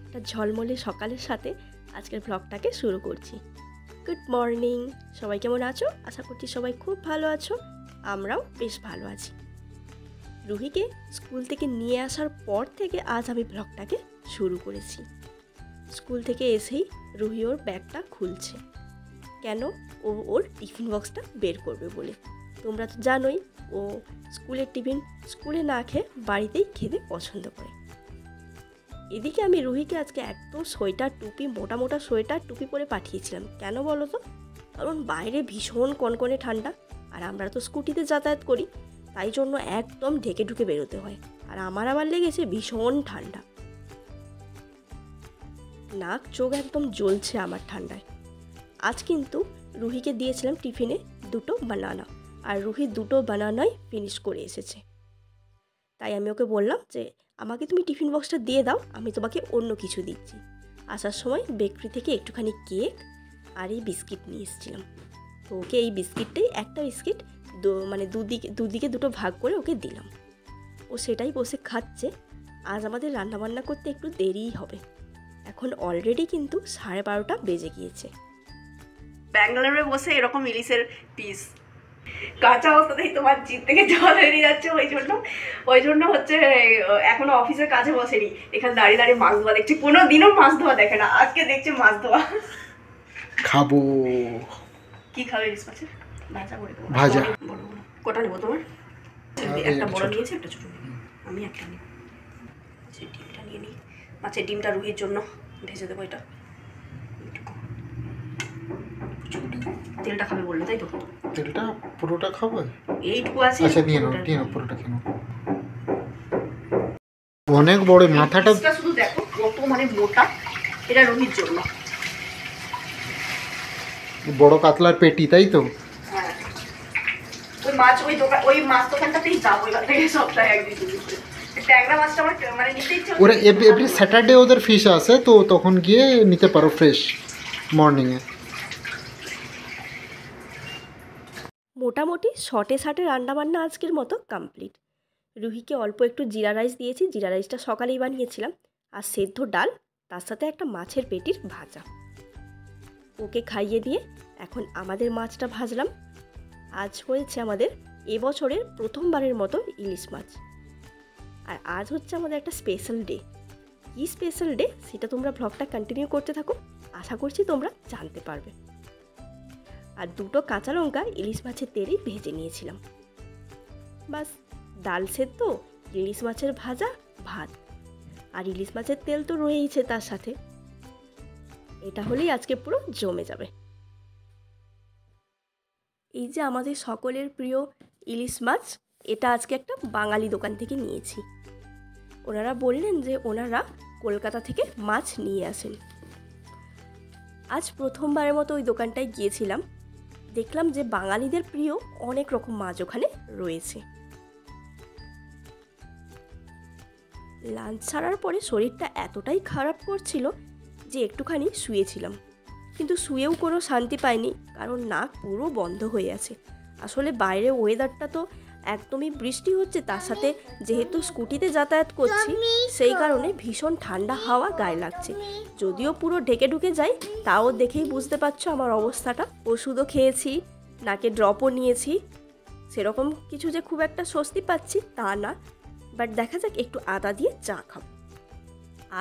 একটা ঝলমলে সকালের সাথে আজকের ব্লগটাকে শুরু করছি। গুড মর্নিং, সবাই কেমন আছো? আশা করছি সবাই খুব ভালো আছো, আমরাও বেশ ভালো আছি। রুহিকে স্কুল থেকে নিয়ে আসার পর থেকে আজ আমি ব্লগটাকে শুরু করেছি। স্কুল থেকে এসেই রুহি ওর ব্যাগটা খুলছে, কেন? ও ওর টিফিন বক্সটা বের করবে বলে। তোমরা তো জানোই ও স্কুলের টিফিন স্কুলে না খেয়ে বাড়িতেই খেতে পছন্দ করে। এদিকে আমি রুহিকে আজকে একদম সোয়েটার টুপি, মোটা মোটা সোয়েটার টুপি পরে পাঠিয়েছিলাম। কেন বলো তো? কারণ বাইরে ভীষণ কনকনে ঠান্ডা, আর আমরা তো স্কুটিতে যাতায়াত করি, তাই জন্য একদম ঢেকে ঢুকে বেরোতে হয়। আর আমার লেগেছে ভীষণ ঠান্ডা, নাক চোখ একদম জ্বলছে আমার ঠান্ডায়। আজ কিন্তু রুহিকে দিয়েছিলাম টিফিনে 2টো বানানা, আর রুহি 2টো বানানাই ফিনিশ করে এসেছে। তাই আমি ওকে বললাম যে আমাকে তুমি টিফিন বক্সটা দিয়ে দাও, আমি তোমাকে অন্য কিছু দিচ্ছি। আসার সময় বেকারি থেকে একটুখানি কেক আর এই বিস্কিট নিয়ে এসেছিলাম। তো ওকে এই বিস্কিটটাই, একটা বিস্কিট দুদিকে 2টো ভাগ করে ওকে দিলাম। ও সেটাই বসে খাচ্ছে। আজ আমাদের রান্নাবান্না করতে একটু দেরিই হবে, এখন অলরেডি কিন্তু 12:30 বেজে গিয়েছে। ব্যাঙ্গালোরে বসে এরকম ইলিশের পিস কাঁচা অবস্থাতেই তোমার জিভ থেকে জল বেরিয়ে যাচ্ছে। ওই জন্য হচ্ছে এখনো অফিসের কাজে বসেনি, এখানে দাঁড়িয়ে দাঁড়িয়ে মাছ ধোয়া দেখছি। কোনো দিনও মাছ ধোয়া দেখে না, আজকে দেখছে মাছ ধোয়া। খাবো। কি খাবে? ইলিশ মাছের ভাজা করে দেবো। ভাজা বড় বড় কটা নেবো তোমার? একটা বড় নিয়েছি, একটা ছোট নেবো। আমি একটা নিই। ডিমটা নিয়ে নিই। মাছের ডিমটা রুহির জন্য ভেজে দেবো। এটা তেলটা খাবে বললে, তাই তো? তেলটা পুরোটা খাবে? এইটুকু আছে। আচ্ছা নিয়ে নাও, পুরোটা খেয়ে নাও। অনেক বড় মাথাটা শুধু দেখো কত মানে মোটা। এটা রুহির জন্য। বড় কাতলার পেটি, তাই তো? হ্যাঁ, ওই মাছ দোকানটাতেই যাবো এবার থেকে সপ্তাহে একদিন। ট্যাংরা মাছটা আমার মানে নিতে ইচ্ছে হচ্ছে। ওরা এভরি স্যাটারডে ওদের ফিশ আসে, তো তখন গিয়ে নিতে পারো ফ্রেশ মর্নিংয়ে। মোটামুটি শর্টে রান্নাবান্না আজকের মতো কমপ্লিট। রুহিকে অল্প একটু জিরা রাইস দিয়েছি, জিরা রাইসটা সকালেই বানিয়েছিলাম, আর সেদ্ধ ডাল, তার সাথে একটা মাছের পেটির ভাজা। ওকে খাইয়ে দিয়ে এখন আমাদের মাছটা ভাজলাম। আজ হয়েছে আমাদের এবছরের প্রথমবারের মতো ইলিশ মাছ। আর আজ হচ্ছে আমাদের একটা স্পেশাল ডে। কী স্পেশাল ডে সেটা তোমরা ব্লগটা কন্টিনিউ করতে থাকো, আশা করছি তোমরা জানতে পারবে। আর 2টো কাঁচা লঙ্কা ইলিশ মাছের তেলেই ভেজে নিয়েছিলাম। বাস, ডাল সেদ্ধ, ইলিশ মাছের ভাজা, ভাত, আর ইলিশ মাছের তেল তো রয়েইছে তার সাথে। এটা হলেই আজকে পুরো জমে যাবে। এই যে আমাদের সকলের প্রিয় ইলিশ মাছ, এটা আজকে একটা বাঙালি দোকান থেকে নিয়েছি। ওনারা বললেন যে ওনারা কলকাতা থেকে মাছ নিয়ে আসেন। আজ প্রথমবারের মতো ওই দোকানটায় গিয়েছিলাম, দেখলাম যে বাঙালিদের প্রিয় অনেক রকম মাছ ওখানে রয়েছে। লাঞ্চ ছাড়ার পরে শরীরটা এতটাই খারাপ করছিল যে একটুখানি শুয়েছিলাম, কিন্তু শুয়েও কোনো শান্তি পাইনি, কারণ নাক পুরো বন্ধ হয়ে আছে। আসলে বাইরে ওয়েদারটা তো একদমই বৃষ্টি হচ্ছে, তার সাথে যেহেতু স্কুটিতে যাতায়াত করছি সেই কারণে ভীষণ ঠান্ডা হাওয়া গায়ে লাগছে। যদিও পুরো ঢেকে ঢুকে যাই, তাও দেখেই বুঝতে পারছো আমার অবস্থাটা। ওষুধও খেয়েছি, নাকে ড্রপও নিয়েছি, সেরকম কিছু যে খুব একটা স্বস্তি পাচ্ছি তা না, বাট দেখা যাক একটু আদা দিয়ে চা খাবো।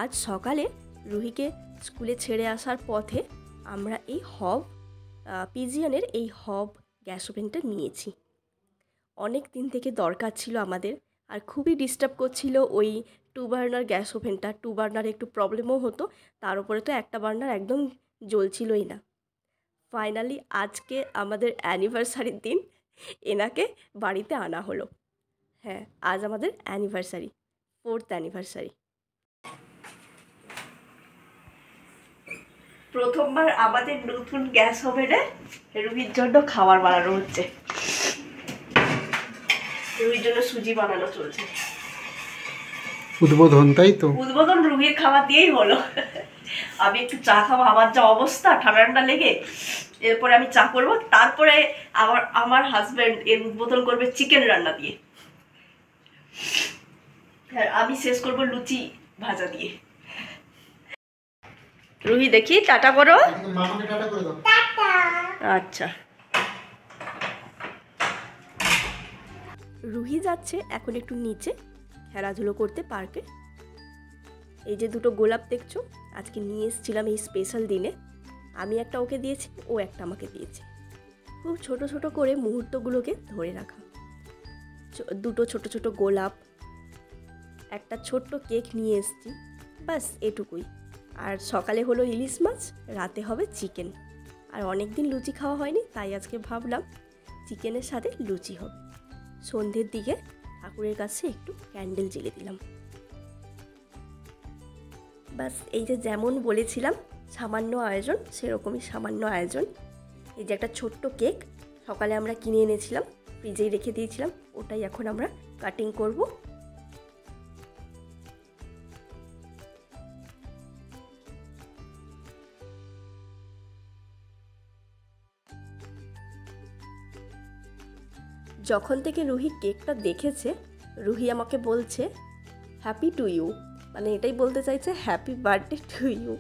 আজ সকালে রুহিকে স্কুলে ছেড়ে আসার পথে আমরা এই পিজিয়ানের এই হব গ্যাস ওভেনটা নিয়েছি। অনেক দিন থেকে দরকার ছিল আমাদের, আর খুবই ডিস্টার্ব করছিল ওই 2 বার্নার গ্যাস ওভেনটা। 2 বার্নারে একটু প্রবলেমও হতো, তার উপরে তো একটা বার্নার একদম জ্বলছিলই না। ফাইনালি আজকে আমাদের অ্যানিভার্সারির দিন এনাকে বাড়িতে আনা হলো। হ্যাঁ, আজ আমাদের অ্যানিভার্সারি, 4th অ্যানিভার্সারি। প্রথমবার আমাদের নতুন গ্যাস ওভেনে রুহির জন্য খাবার বানানো হচ্ছে। রুহির জন্য সুজি বানানো চলছে। উদ্বোধন, তাই তো? উদ্বোধন রুহির খাবার দিয়েই হলো। আমি একটু চা খাবো, আমার যা অবস্থা ঠান্ডা লেগে। এরপরে আমি চা করবো, তারপরে আমার হাজব্যান্ড এর উদ্বোধন করবে চিকেন রান্না দিয়ে, আর আমি শেষ করবো লুচি ভাজা দিয়ে। রুহি দেখি টাটা করো। মামাকে টাটা করে দাও। আচ্ছা, রুহি যাচ্ছে এখন একটু নিচে খেলাধুলো করতে পার্কে। এই যে দুটো গোলাপ দেখছো, আজকে নিয়ে এসেছিলাম এই স্পেশাল দিনে। আমি একটা ওকে দিয়েছি, ও একটা আমাকে দিয়েছে। খুব ছোট ছোট করে মুহূর্তগুলোকে ধরে রাখা। দুটো ছোট ছোট গোলাপ, একটা ছোট্ট কেক নিয়ে এসেছি, বাস এটুকুই। আর সকালে হলো ইলিশ মাছ, রাতে হবে চিকেন। আর অনেক দিন লুচি খাওয়া হয়নি, তাই আজকে ভাবলাম চিকেনের সাথে লুচি হবে। সন্ধ্যের দিকে ঠাকুরের কাছে একটু ক্যান্ডেল জ্বেলে দিলাম। বাস এই যে যেমন বলেছিলাম সামান্য আয়োজন, সেরকমই সামান্য আয়োজন। এই যে একটা ছোট্ট কেক সকালে আমরা কিনে এনেছিলাম, ফ্রিজেই রেখে দিয়েছিলাম, ওটাই এখন আমরা কাটিং করব। যখন থেকে রুহি কেকটা দেখেছে, রুহি আমাকে বলছে হ্যাপি টু ইউ, মানে এটাই বলতে চাইছে হ্যাপি বার্থডে টু ইউ।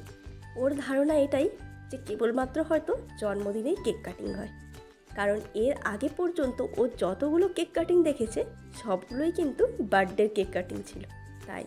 ওর ধারণা এটাই যে কেবলমাত্র হয়তো জন্মদিনেই কেক কাটিং হয়, কারণ এর আগে পর্যন্ত ও যতগুলো কেক কাটিং দেখেছে সবগুলোই কিন্তু বার্থডের কেক কাটিং ছিল। তাই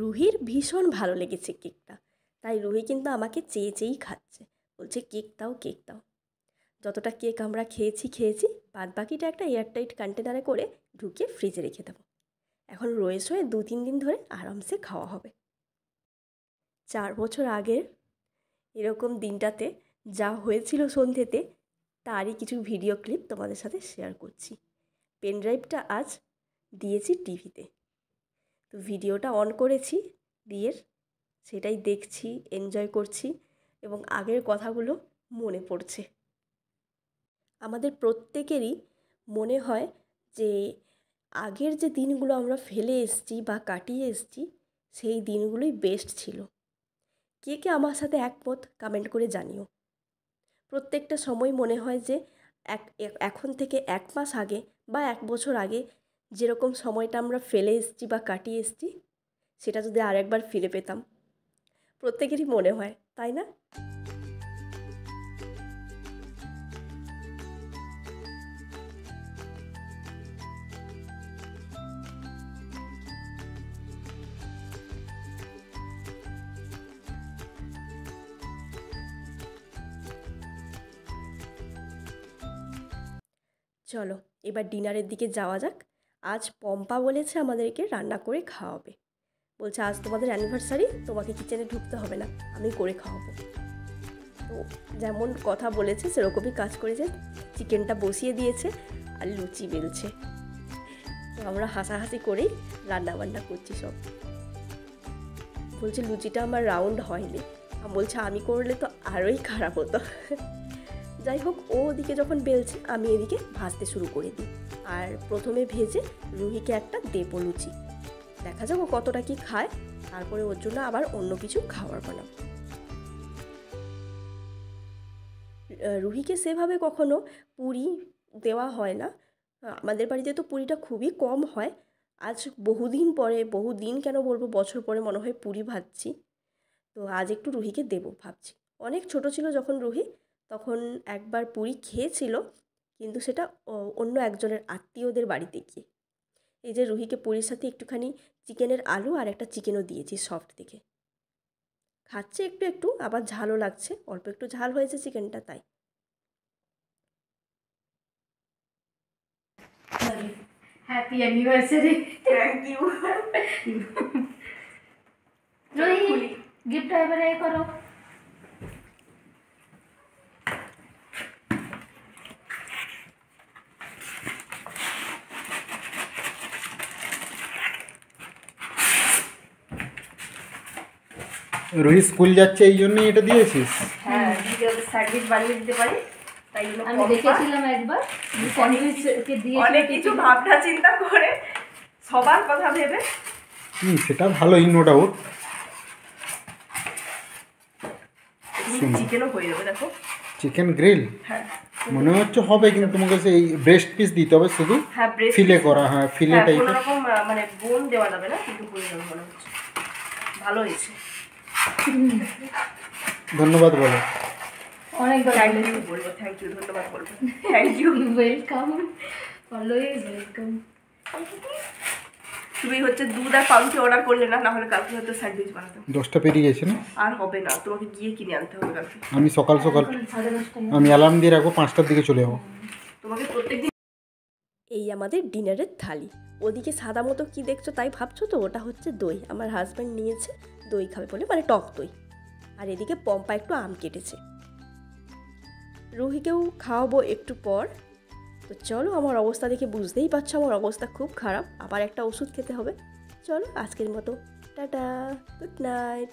রুহির ভীষণ ভালো লেগেছে কেকটা, তাই রুহি কিন্তু আমাকে চেয়ে চেয়েই খাচ্ছে, বলছে কেক দাও কেক দাও। যতটা কেক আমরা খেয়েছি, বাদ বাকিটা একটা এয়ারটাইট কন্টেনারে করে ঢুকিয়ে ফ্রিজে রেখে দেবো। এখন রয়েছে 2-3 দিন ধরে আরামসে খাওয়া হবে। 4 বছর আগের এরকম দিনটাতে যা হয়েছিল সন্ধ্যেতে, তারই কিছু ভিডিও ক্লিপ তোমাদের সাথে শেয়ার করছি। পেনড্রাইভটা আজ দিয়েছি টিভিতে, তো ভিডিওটা অন করেছি বিয়ের, সেটাই দেখছি, এনজয় করছি এবং আগের কথাগুলো মনে পড়ছে। আমাদের প্রত্যেকেরই মনে হয় যে আগের যে দিনগুলো আমরা ফেলে এসেছি বা কাটিয়ে এসেছি, সেই দিনগুলোই বেস্ট ছিল। কে কে আমার সাথে একমত কমেন্ট করে জানিও। প্রত্যেকটা সময় মনে হয় যে এখন থেকে 1 মাস আগে বা 1 বছর আগে যেরকম সময়টা আমরা ফেলে এসেছি বা কাটিয়ে এসেছি, সেটা যদি আরেকবার ফিরে পেতাম। প্রত্যেকেরই মনে হয়, তাই না? চলো এবার ডিনারের দিকে যাওয়া যাক। আজ পম্পা বলেছে আমাদেরকে রান্না করে খাওয়াবে। বলছে আজ তোমাদের অ্যানিভার্সারি, তোমাকে কিচেনে ঢুকতে হবে না, আমি করে খাওয়াবো। তো যেমন কথা বলেছে সেরকমই কাজ করেছে, চিকেনটা বসিয়ে দিয়েছে আর লুচি বেলছে। তো আমরা হাসাহাসি করেই রান্নাবান্না করছি সব। বলছে লুচিটা আমার রাউন্ড হয়নি, বলছে আমি করলে তো আরোই খারাপ হতো। যাই হোক, ও ওদিকে যখন বেলছে আমি এদিকে ভাজতে শুরু করে দিই। আর প্রথমে ভেজে রুহিকে একটা দেবো লুচি, দেখা যাক ও কতটা কি খায়, তারপরে ওর জন্য আবার অন্য কিছু খাবার বানাবো। রুহিকে সেভাবে কখনো পুরি দেওয়া হয় না, আমাদের বাড়িতে তো পুরিটা খুবই কম হয়। আজ বহুদিন পরে, বহুদিন কেন বলবো, বছর পরে মনে হয় পুরি ভাজছি। তো আজ একটু রুহিকে দেবো ভাবছি। অনেক ছোট ছিল যখন রুহি, তখন একবার পুরি খেয়েছিল, কিন্তু সেটা অন্য একজনের আত্মীয়দের বাড়িতে গিয়ে। এই যে রুহিকে পুরির সাথে একটুখানি চিকেনের আলু আর একটা চিকেনও দিয়েছি সফট দেখে। খাচ্ছে একটু একটু, আবার ঝালও লাগছে, অল্প একটু ঝাল হয়েছে চিকেনটা তাই। Happy anniversary. Thank you. Rohi gift এবারে করো। রোহিত স্কুল যাচ্ছে এই জন্যই এটা দিয়েছিস? হ্যাঁ, যদি ওদের স্যান্ডউইচ বানিয়ে দিতে পারি তাই জন্য আমি পম্পা দেখেছিলাম একবার স্যান্ডউইচকে দিয়ে অনেক কিছু ভাবনা চিন্তা করে সবার কথা ভেবে। সেটা ভালোই, নো ডাউট। চিকেনও হয়ে যাবে দেখো। চিকেন গ্রিল হ্যাঁ মনে হচ্ছে হবে, কিন্তু তোমাকে সেই ব্রেস্ট পিস দিতে হবে শুধু, হ্যাঁ, ব্রেস্ট ফিলে করা, হ্যাঁ ফিলে কোনো টাইপের। রকম মানে বোন দেওয়া যাবে না, কিন্তু হয়ে যাবে মনে হচ্ছে। ভালো হয়েছে, ধন্যবাদ বলো। অনেক থ্যাংক ইউ বলবো, থ্যাংক ইউ, ধন্যবাদ বলবো, thank you. Welcome, always welcome. তুমি হচ্ছে দুধ আর পাউরুটি অর্ডার করলে না, নাহলে কালকে হয়তো স্যান্ডউইচ বানাতাম। 10টা পেরিয়ে গেছে না? আর হবে না, তোমাকে গিয়ে কিনে আনতে হবে কালকে। আমি সকাল সকাল 10:30 আমি অ্যালার্ম দিয়ে রাখবো, 5টার দিকে চলে যাবো। তোমাকে প্রত্যেকদিন। এই আমাদের ডিনারের থালি। ওদিকে সাদা মতো কি দেখছো তাই ভাবছো তো, ওটা হচ্ছে দই। আমার হাজব্যান্ড নিয়েছে দই খাবে বলে, মানে টক দই। আর এদিকে পম্পা একটু আম কেটেছে। রুহিকেও খাওয়াবো একটু পর। তো চলো, আমার অবস্থা দেখে বুঝতেই পারছো আমার অবস্থা খুব খারাপ। আবার একটা ওষুধ খেতে হবে। চলো আজকের মতো টাটা, গুড নাইট।